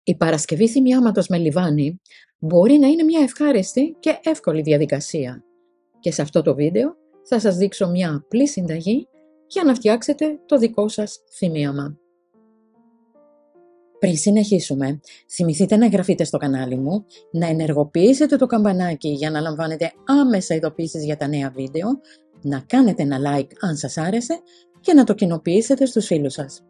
Η παρασκευή θυμιάματος με λιβάνι μπορεί να είναι μια ευχάριστη και εύκολη διαδικασία. Και σε αυτό το βίντεο θα σας δείξω μια απλή συνταγή για να φτιάξετε το δικό σας θυμίαμα. Πριν συνεχίσουμε, θυμηθείτε να εγγραφείτε στο κανάλι μου, να ενεργοποιήσετε το καμπανάκι για να λαμβάνετε άμεσα ειδοποιήσεις για τα νέα βίντεο, να κάνετε ένα like αν σας άρεσε και να το κοινοποιήσετε στους φίλους σας.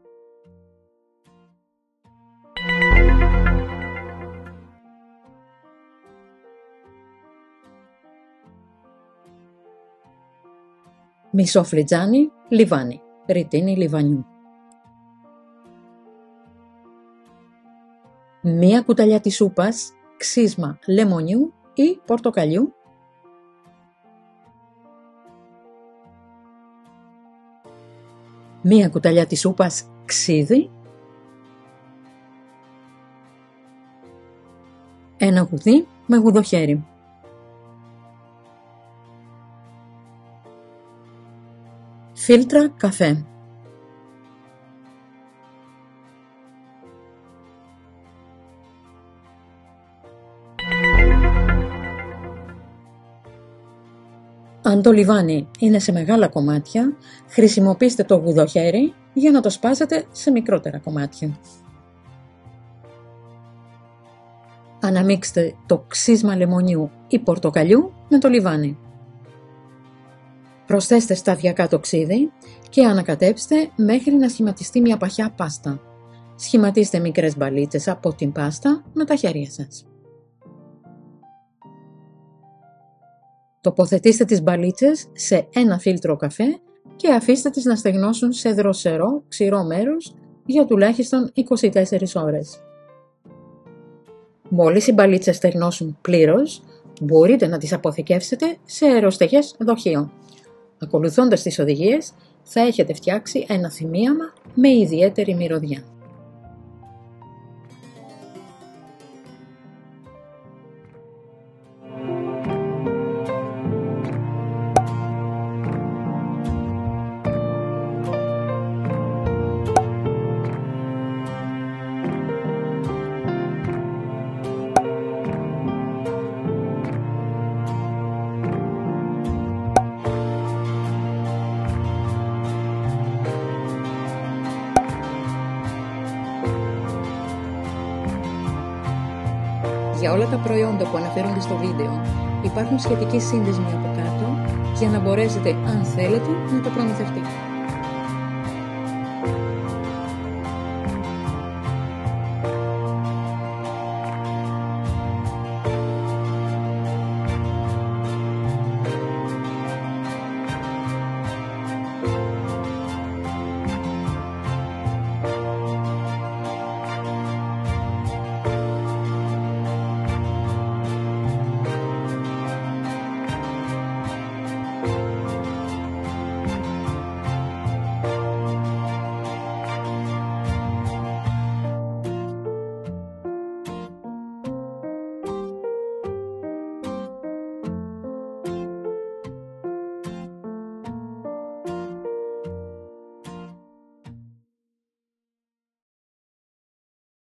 Μισό φλιτζάνι λιβάνι, ρητίνι λιβανιού. Μία κουταλιά της σούπας ξύσμα λεμονιού ή πορτοκαλιού. Μία κουταλιά της σούπας ξύδι. Ένα γουδί με γουδοχέρι. Φίλτρα καφέ. Αν το λιβάνι είναι σε μεγάλα κομμάτια, χρησιμοποιήστε το γουδοχέρι για να το σπάσετε σε μικρότερα κομμάτια. Αναμίξτε το ξύσμα λεμονιού ή πορτοκαλιού με το λιβάνι. Προσθέστε σταδιακά το ξύδι και ανακατέψτε μέχρι να σχηματιστεί μια παχιά πάστα. Σχηματίστε μικρές μπαλίτσες από την πάστα με τα χέρια σας. Τοποθετήστε τις μπαλίτσες σε ένα φίλτρο καφέ και αφήστε τις να στεγνώσουν σε δροσερό, ξηρό μέρος για τουλάχιστον 24 ώρες. Μόλις οι μπαλίτσες στεγνώσουν πλήρως, μπορείτε να τις αποθηκεύσετε σε αεροστεγές δοχείο. Ακολουθώντας τις οδηγίες, θα έχετε φτιάξει ένα θυμίαμα με ιδιαίτερη μυρωδιά. Για όλα τα προϊόντα που αναφέρονται στο βίντεο υπάρχουν σχετικοί σύνδεσμοι από κάτω για να μπορέσετε, αν θέλετε, να τα προμηθευτείτε.